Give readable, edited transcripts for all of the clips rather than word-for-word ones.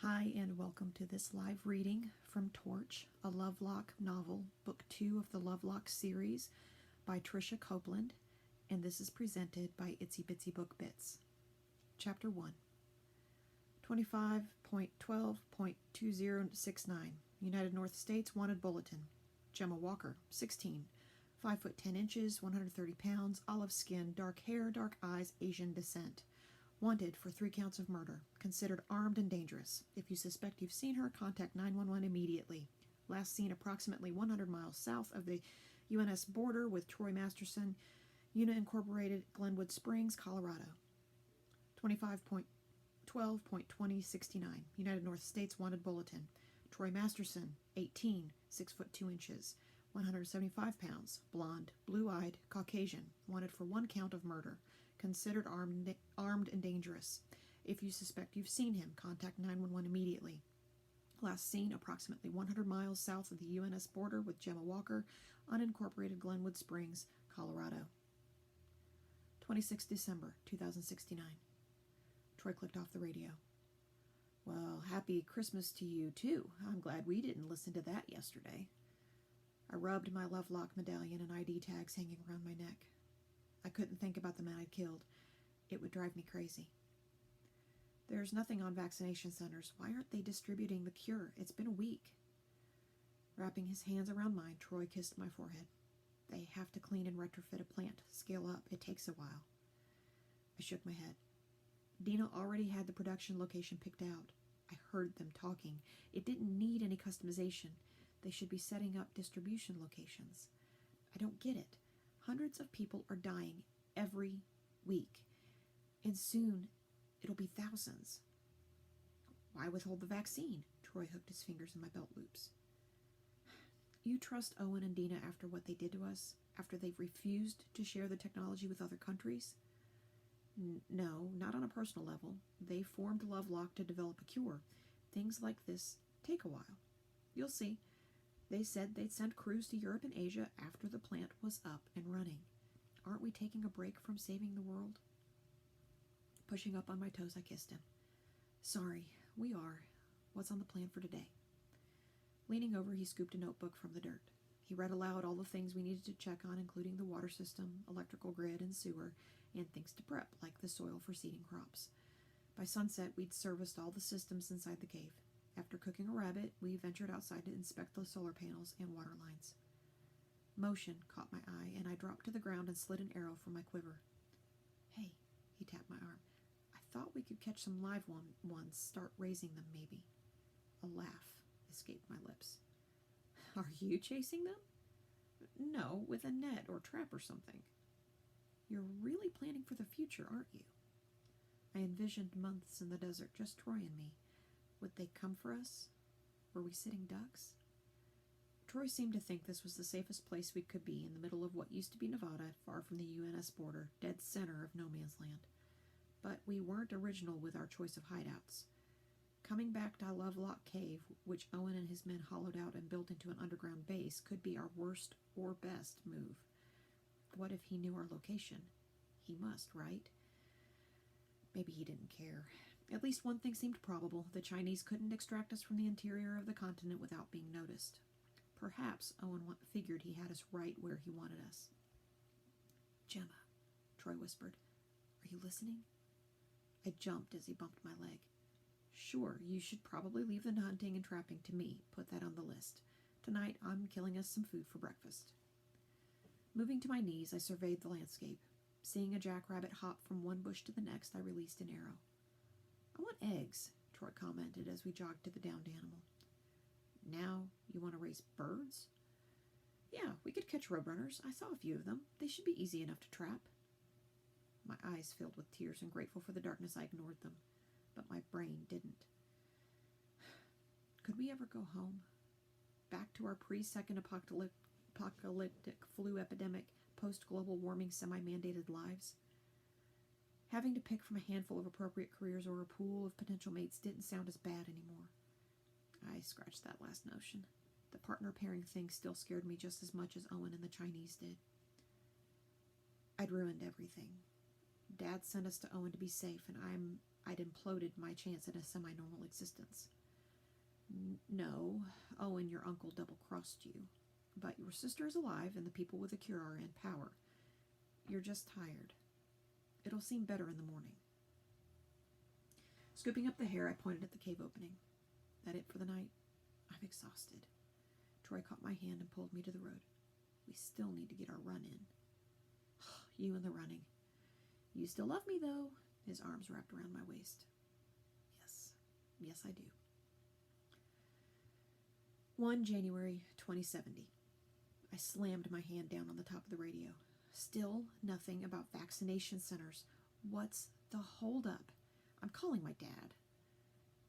Hi, and welcome to this live reading from Torch, a Lovelock novel, Book 2 of the Lovelock series by Tricia Copeland, and this is presented by Itsy Bitsy Book Bits. Chapter 1, 25.12.2069, United North States Wanted Bulletin. Gemma Walker, 16, 5 foot 10 inches, 130 pounds, olive skin, dark hair, dark eyes, Asian descent. Wanted for 3 counts of murder. Considered armed and dangerous. If you suspect you've seen her, contact 911 immediately. Last seen approximately 100 miles south of the UNS border with Troy Masterson, Una Incorporated, Glenwood Springs, Colorado. 25.12.2069, United North States Wanted Bulletin. Troy Masterson, 18, 6 foot 2 inches, 175 pounds, blonde, blue-eyed, Caucasian, wanted for 1 count of murder. Considered armed and dangerous. If you suspect you've seen him, contact 911 immediately. Last seen approximately 100 miles south of the UNS border with Gemma Walker, unincorporated Glenwood Springs, Colorado. 26 December 2069. Troy clicked off the radio. Well, happy Christmas to you, too. I'm glad we didn't listen to that yesterday. I rubbed my Lovelock medallion and ID tags hanging around my neck. I couldn't think about the man I'd killed. It would drive me crazy. There's nothing on vaccination centers. Why aren't they distributing the cure? It's been a week. Wrapping his hands around mine, Troy kissed my forehead. They have to clean and retrofit a plant. Scale up. It takes a while. I shook my head. Dina already had the production location picked out. I heard them talking. It didn't need any customization. They should be setting up distribution locations. I don't get it. Hundreds of people are dying every week, and soon it'll be thousands. Why withhold the vaccine? Troy hooked his fingers in my belt loops. You trust Owen and Dina after what they did to us? After they've refused to share the technology with other countries? No, not on a personal level. They formed Lovelock to develop a cure. Things like this take a while. You'll see. They said they'd send crews to Europe and Asia after the plant was up and running. Aren't we taking a break from saving the world? Pushing up on my toes, I kissed him. Sorry, we are. What's on the plan for today? Leaning over, he scooped a notebook from the dirt. He read aloud all the things we needed to check on, including the water system, electrical grid, and sewer, and things to prep, like the soil for seeding crops. By sunset, we'd serviced all the systems inside the cave. After cooking a rabbit, we ventured outside to inspect the solar panels and water lines. Motion caught my eye, and I dropped to the ground and slid an arrow from my quiver. Hey, he tapped my arm. I thought we could catch some live ones, start raising them maybe. A laugh escaped my lips. Are you chasing them? No, with a net or trap or something. You're really planning for the future, aren't you? I envisioned months in the desert, just Troy and me. Would they come for us? Were we sitting ducks? Troy seemed to think this was the safest place we could be, in the middle of what used to be Nevada, far from the UNS border, dead center of no man's land. But we weren't original with our choice of hideouts. Coming back to Lovelock Cave, which Owen and his men hollowed out and built into an underground base, could be our worst or best move. What if he knew our location? He must, right? Maybe he didn't care. At least one thing seemed probable. The Chinese couldn't extract us from the interior of the continent without being noticed. Perhaps Owen figured he had us right where he wanted us. Gemma, Troy whispered. Are you listening? I jumped as he bumped my leg. Sure, you should probably leave the hunting and trapping to me. Put that on the list. Tonight I'm killing us some food for breakfast. Moving to my knees, I surveyed the landscape. Seeing a jackrabbit hop from one bush to the next, I released an arrow. I want eggs, Troy commented as we jogged to the downed animal. Now you want to raise birds? Yeah, we could catch roadrunners. I saw a few of them. They should be easy enough to trap. My eyes filled with tears, and grateful for the darkness, I ignored them. But my brain didn't. Could we ever go home? Back to our pre-second apocalyptic flu epidemic, post-global warming, semi-mandated lives? Having to pick from a handful of appropriate careers or a pool of potential mates didn't sound as bad anymore. I scratched that last notion. The partner pairing thing still scared me just as much as Owen and the Chinese did. I'd ruined everything. Dad sent us to Owen to be safe, and I'd imploded my chance at a semi-normal existence. No, Owen, your uncle double-crossed you. But your sister is alive, and the people with the cure are in power. You're just tired. It'll seem better in the morning. Scooping up the hair, I pointed at the cave opening. That it for the night? I'm exhausted. Troy caught my hand and pulled me to the road. We still need to get our run in. You and the running. You still love me, though. His arms wrapped around my waist. Yes, I do. 1 January 2070. I slammed my hand down on the top of the radio. Still nothing about vaccination centers. What's the holdup? I'm calling my dad.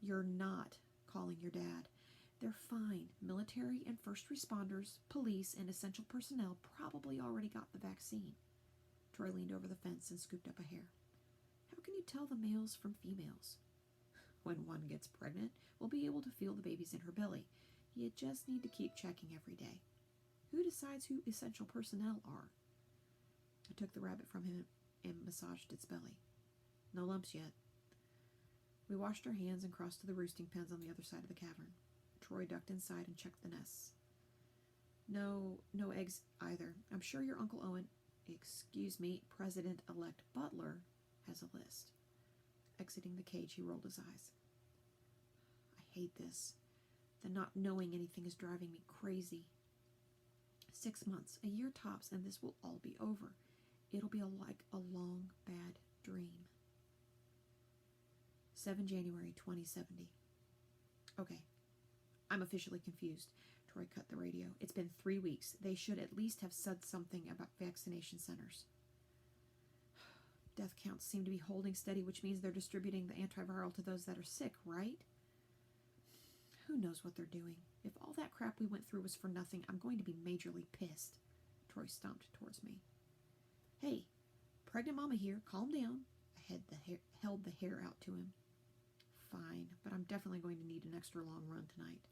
You're not calling your dad. They're fine. Military and first responders, police, and essential personnel probably already got the vaccine. Troy leaned over the fence and scooped up a hair. How can you tell the males from females? When one gets pregnant, we'll be able to feel the babies in her belly. You just need to keep checking every day. Who decides who essential personnel are? I took the rabbit from him and massaged its belly. No lumps yet. We washed our hands and crossed to the roosting pens on the other side of the cavern. Troy ducked inside and checked the nests. No eggs either. I'm sure your Uncle Owen, President-elect Butler, has a list. Exiting the cage, he rolled his eyes. I hate this. The not knowing anything is driving me crazy. 6 months, a year tops, and this will all be over. It'll be like a long, bad dream. 7 January 2070. Okay, I'm officially confused. Troy cut the radio. It's been 3 weeks. They should at least have said something about vaccination centers. Death counts seem to be holding steady, which means they're distributing the antiviral to those that are sick, right? Who knows what they're doing? If all that crap we went through was for nothing, I'm going to be majorly pissed. Troy stomped towards me. Hey, pregnant mama here. Calm down. I held the hair out to him. Fine, but I'm definitely going to need an extra long run tonight.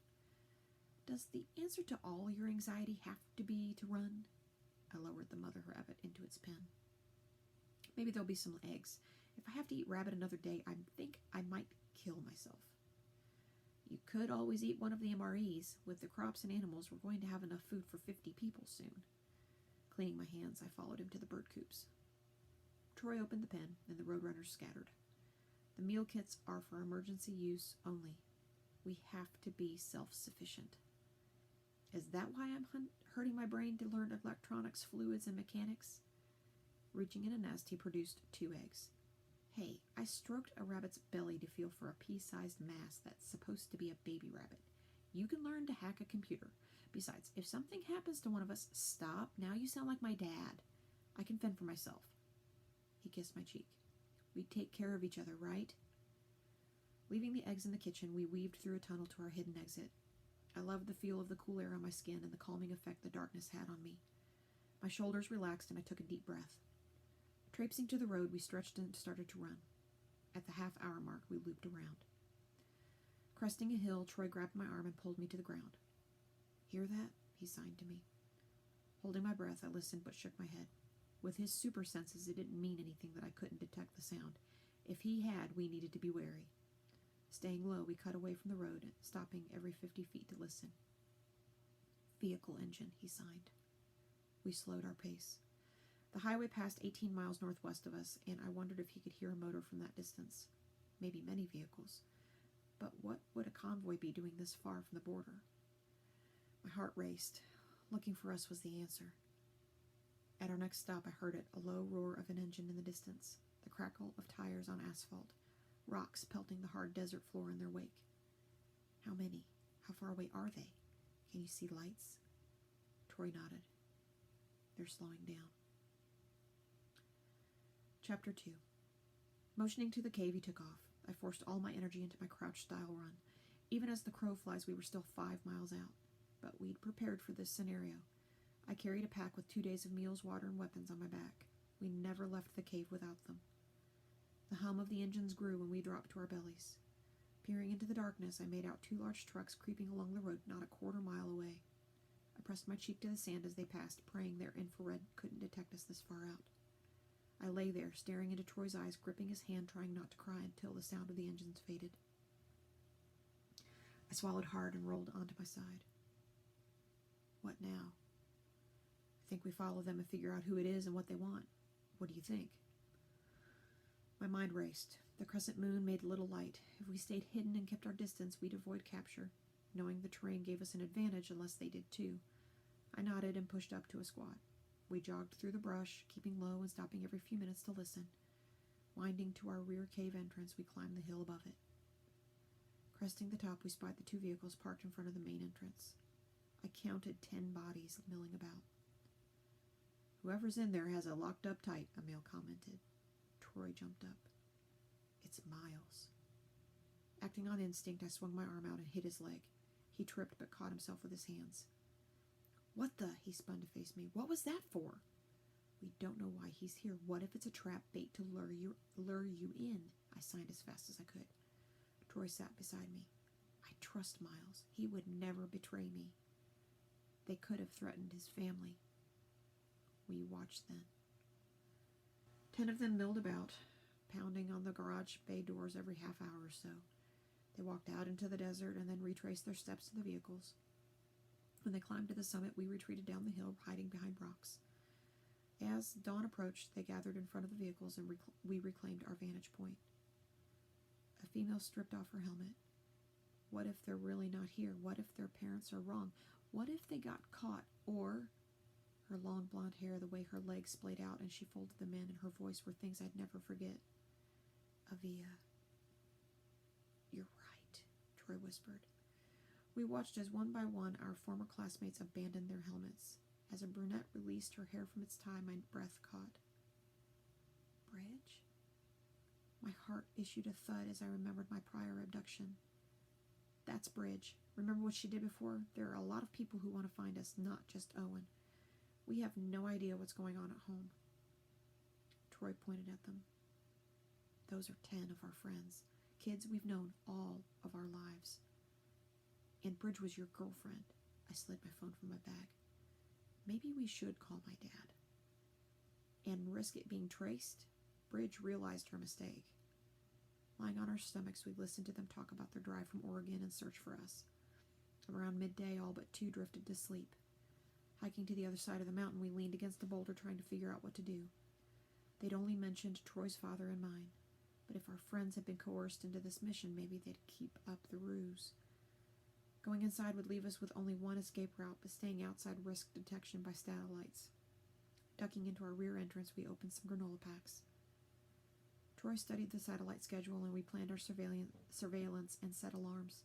Does the answer to all your anxiety have to be to run? I lowered the mother rabbit into its pen. Maybe there'll be some eggs. If I have to eat rabbit another day, I think I might kill myself. You could always eat one of the MREs. With the crops and animals, we're going to have enough food for 50 people soon. Cleaning my hands, I followed him to the bird coops. Troy opened the pen, and the roadrunners scattered. The meal kits are for emergency use only. We have to be self-sufficient. Is that why I'm hurting my brain to learn electronics, fluids, and mechanics? Reaching in a nest, he produced 2 eggs. Hey, I stroked a rabbit's belly to feel for a pea-sized mass that's supposed to be a baby rabbit. You can learn to hack a computer. Besides, if something happens to one of us, stop. Now you sound like my dad. I can fend for myself. He kissed my cheek. We take care of each other, right? Leaving the eggs in the kitchen, we weaved through a tunnel to our hidden exit. I loved the feel of the cool air on my skin and the calming effect the darkness had on me. My shoulders relaxed and I took a deep breath. Traipsing to the road, we stretched and started to run. At the half-hour mark, we looped around. Cresting a hill, Troy grabbed my arm and pulled me to the ground. Hear that? He signed to me. Holding my breath, I listened but shook my head. With his super senses, it didn't mean anything that I couldn't detect the sound. If he had, we needed to be wary. Staying low, we cut away from the road, stopping every 50 feet to listen. Vehicle engine, he signed. We slowed our pace. The highway passed 18 miles northwest of us, and I wondered if he could hear a motor from that distance. Maybe many vehicles. But what would a convoy be doing this far from the border? My heart raced. Looking for us was the answer. At our next stop, I heard it, a low roar of an engine in the distance, the crackle of tires on asphalt, rocks pelting the hard desert floor in their wake. How many? How far away are they? Can you see lights? Troy nodded. They're slowing down. Chapter 2. Motioning to the cave, he took off. I forced all my energy into my crouch-style run. Even as the crow flies, we were still 5 miles out. But we'd prepared for this scenario. I carried a pack with 2 days of meals, water, and weapons on my back. We never left the cave without them. The hum of the engines grew when we dropped to our bellies. Peering into the darkness, I made out 2 large trucks creeping along the road not a quarter-mile away. I pressed my cheek to the sand as they passed, praying their infrared couldn't detect us this far out. I lay there, staring into Troy's eyes, gripping his hand, trying not to cry until the sound of the engines faded. I swallowed hard and rolled onto my side. What now? I think we follow them and figure out who it is and what they want. What do you think? My mind raced. The crescent moon made little light. If we stayed hidden and kept our distance, we'd avoid capture. Knowing the terrain gave us an advantage unless they did too. I nodded and pushed up to a squat. We jogged through the brush, keeping low and stopping every few minutes to listen. Winding to our rear cave entrance, we climbed the hill above it. Cresting the top, we spied the 2 vehicles parked in front of the main entrance. I counted 10 bodies milling about. Whoever's in there has it locked up tight, Emil commented. Troy jumped up. It's Miles. Acting on instinct, I swung my arm out and hit his leg. He tripped but caught himself with his hands. What the? He spun to face me. What was that for? We don't know why he's here. What if it's a trap bait to lure you in? I signed as fast as I could. Troy sat beside me. I trust Miles. He would never betray me. They could have threatened his family. We watched then. 10 of them milled about, pounding on the garage bay doors every half hour or so. They walked out into the desert and then retraced their steps to the vehicles. When they climbed to the summit, we retreated down the hill, hiding behind rocks. As dawn approached, they gathered in front of the vehicles and we reclaimed our vantage point. A female stripped off her helmet. What if they're really not here? What if their parents are wrong? What if they got caught? Or her long blonde hair, the way her legs splayed out and she folded them in, and her voice were things I'd never forget. Avia. You're right, Troy whispered. We watched as one by one our former classmates abandoned their helmets. As a brunette released her hair from its tie, my breath caught. Bridge? My heart issued a thud as I remembered my prior abduction. That's Bridge. Remember what she did before? There are a lot of people who want to find us, not just Owen. We have no idea what's going on at home. Troy pointed at them. Those are 10 of our friends. Kids we've known all of our lives. And Bridge was your girlfriend. I slid my phone from my bag. Maybe we should call my dad. And risk it being traced? Bridge realized her mistake. Lying on our stomachs, we listened to them talk about their drive from Oregon and search for us. Around midday, all but 2 drifted to sleep. Hiking to the other side of the mountain, we leaned against a boulder trying to figure out what to do. They'd only mentioned Troy's father and mine, but if our friends had been coerced into this mission, maybe they'd keep up the ruse. Going inside would leave us with only one escape route, but staying outside risked detection by satellites. Ducking into our rear entrance, we opened some granola packs. Troy studied the satellite schedule, and we planned our surveillance and set alarms.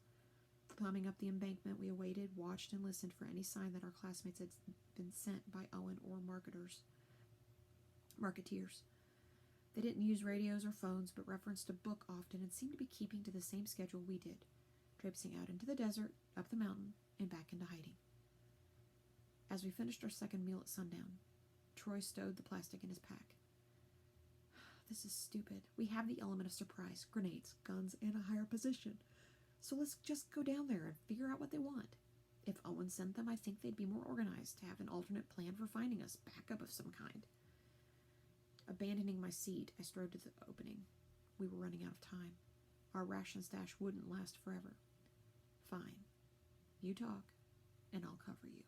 Climbing up the embankment, we awaited, watched, and listened for any sign that our classmates had been sent by Owen or marketeers. They didn't use radios or phones, but referenced a book often and seemed to be keeping to the same schedule we did, traipsing out into the desert, up the mountain, and back into hiding. As we finished our second meal at sundown, Troy stowed the plastic in his pack. This is stupid. We have the element of surprise, grenades, guns, and a higher position. So let's just go down there and figure out what they want. If Owen sent them, I think they'd be more organized to have an alternate plan for finding us, backup of some kind. Abandoning my seat, I strode to the opening. We were running out of time. Our ration stash wouldn't last forever. Fine. You talk, and I'll cover you.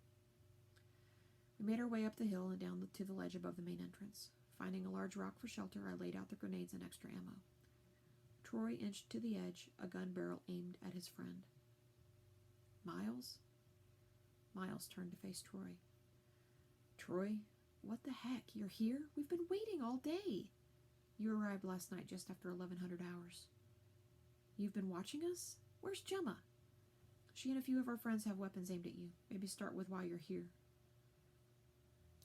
We made our way up the hill and down to the ledge above the main entrance. Finding a large rock for shelter, I laid out the grenades and extra ammo. Troy inched to the edge, a gun barrel aimed at his friend. Miles? Miles turned to face Troy. Troy, what the heck? You're here? We've been waiting all day. You arrived last night just after 1100 hours. You've been watching us? Where's Gemma? She and a few of our friends have weapons aimed at you. Maybe start with why you're here.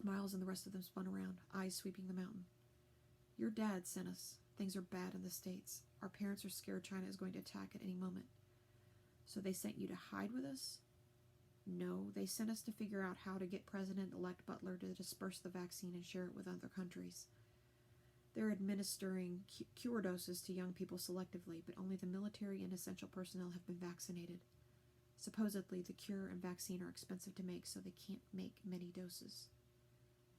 Miles and the rest of them spun around, eyes sweeping the mountain. Your dad sent us. Things are bad in the States. Our parents are scared China is going to attack at any moment. So they sent you to hide with us? No, they sent us to figure out how to get President-elect Butler to disperse the vaccine and share it with other countries. They're administering cure doses to young people selectively, but only the military and essential personnel have been vaccinated. Supposedly, the cure and vaccine are expensive to make, so they can't make many doses.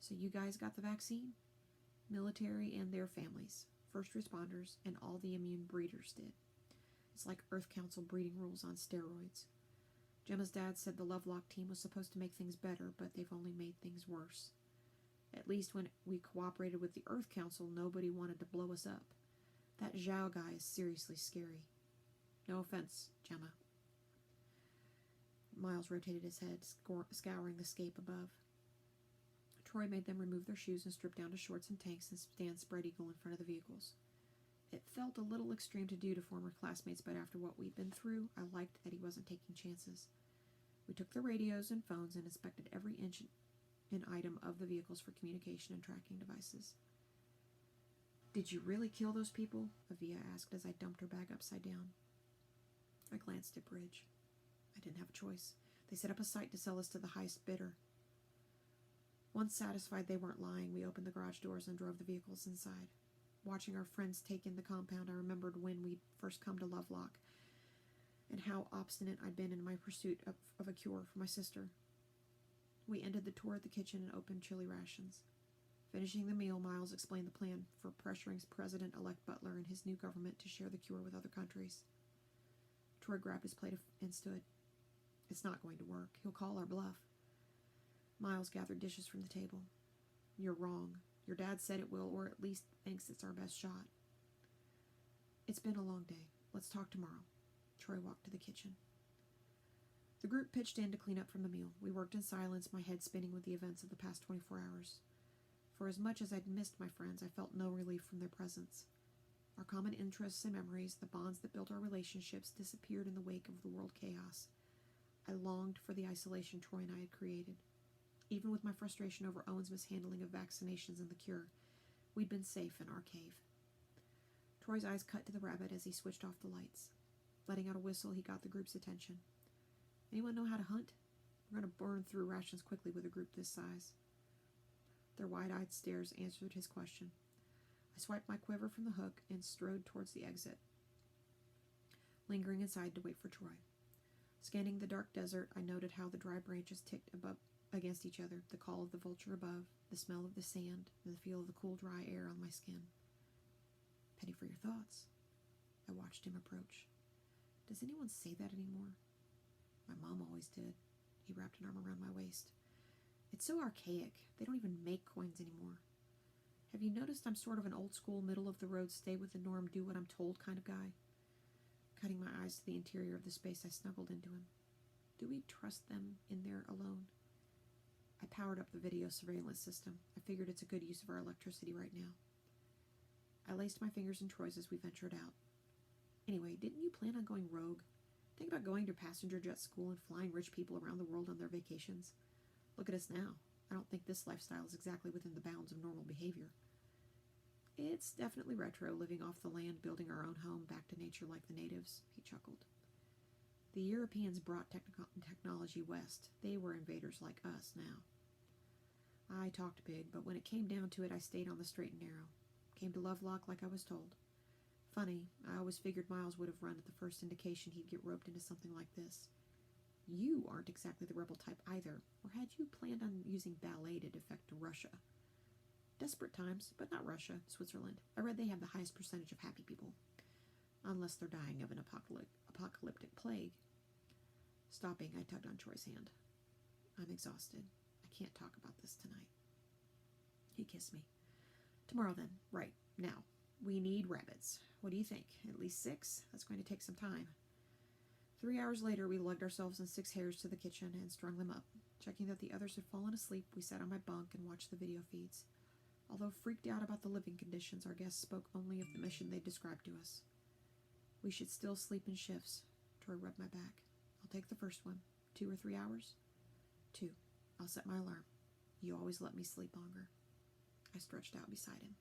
So you guys got the vaccine? Military and their families, first responders, and all the immune breeders did. It's like Earth Council breeding rules on steroids. Gemma's dad said the Lovelock team was supposed to make things better, but they've only made things worse. At least when we cooperated with the Earth Council, nobody wanted to blow us up. That Zhao guy is seriously scary. No offense, Gemma. Miles rotated his head, scouring the scape above. Troy made them remove their shoes and strip down to shorts and tanks and stand spread eagle in front of the vehicles. It felt a little extreme to do to former classmates, but after what we'd been through, I liked that he wasn't taking chances. We took the radios and phones and inspected every inch and item of the vehicles for communication and tracking devices. "Did you really kill those people?" Avia asked as I dumped her bag upside down. I glanced at Bridge. I didn't have a choice. They set up a site to sell us to the highest bidder. Once satisfied they weren't lying, we opened the garage doors and drove the vehicles inside. Watching our friends take in the compound, I remembered when we'd first come to Lovelock and how obstinate I'd been in my pursuit of a cure for my sister. We ended the tour at the kitchen and opened chili rations. Finishing the meal, Miles explained the plan for pressuring President-elect Butler and his new government to share the cure with other countries. Troy grabbed his plate and stood. "It's not going to work. He'll call our bluff." Miles gathered dishes from the table. "You're wrong. Your dad said it will, or at least thinks it's our best shot." "It's been a long day. Let's talk tomorrow." Troy walked to the kitchen. The group pitched in to clean up from the meal. We worked in silence, my head spinning with the events of the past 24 hours. For as much as I'd missed my friends, I felt no relief from their presence. Our common interests and memories, the bonds that built our relationships, disappeared in the wake of the world chaos. I longed for the isolation Troy and I had created. Even with my frustration over Owen's mishandling of vaccinations and the cure, we'd been safe in our cave. Troy's eyes cut to the rabbit as he switched off the lights. Letting out a whistle, he got the group's attention. "Anyone know how to hunt? We're going to burn through rations quickly with a group this size." Their wide-eyed stares answered his question. I swiped my quiver from the hook and strode towards the exit, lingering inside to wait for Troy. Scanning the dark desert, I noted how the dry branches ticked against each other, the call of the vulture above, the smell of the sand, and the feel of the cool, dry air on my skin. "Penny for your thoughts." I watched him approach. "Does anyone say that anymore?" "My mom always did." He wrapped an arm around my waist. "It's so archaic. They don't even make coins anymore. Have you noticed I'm sort of an old-school, middle-of-the-road, stay-with-the-norm, do-what-I'm-told kind of guy?" Cutting my eyes to the interior of the space, I snuggled into him. "Do we trust them in there alone?" I powered up the video surveillance system. I figured it's a good use of our electricity right now. I laced my fingers in Troy's as we ventured out. "Anyway, didn't you plan on going rogue? Think about going to passenger jet school and flying rich people around the world on their vacations. Look at us now. I don't think this lifestyle is exactly within the bounds of normal behavior." "It's definitely retro, living off the land, building our own home, back to nature like the natives," he chuckled. "The Europeans brought technology west. They were invaders like us now." I talked big, but when it came down to it, I stayed on the straight and narrow. Came to Lovelock like I was told. Funny, I always figured Miles would have run at the first indication he'd get roped into something like this. You aren't exactly the rebel type either, or had you planned on using ballet to defect to Russia? Desperate times, but not Russia, Switzerland. I read they have the highest percentage of happy people. Unless they're dying of an apocalyptic plague. Stopping, I tugged on Troy's hand. "I'm exhausted. I can't talk about this tonight." He kissed me. "Tomorrow then. Right. Now. We need rabbits. What do you think? At least 6? That's going to take some time." 3 hours later, we lugged ourselves and 6 hares to the kitchen and strung them up. Checking that the others had fallen asleep, we sat on my bunk and watched the video feeds. Although freaked out about the living conditions, our guests spoke only of the mission they described to us. "We should still sleep in shifts." Troy rubbed my back. "I'll take the first one. 2 or 3 hours?" 2. I'll set my alarm. You always let me sleep longer." I stretched out beside him.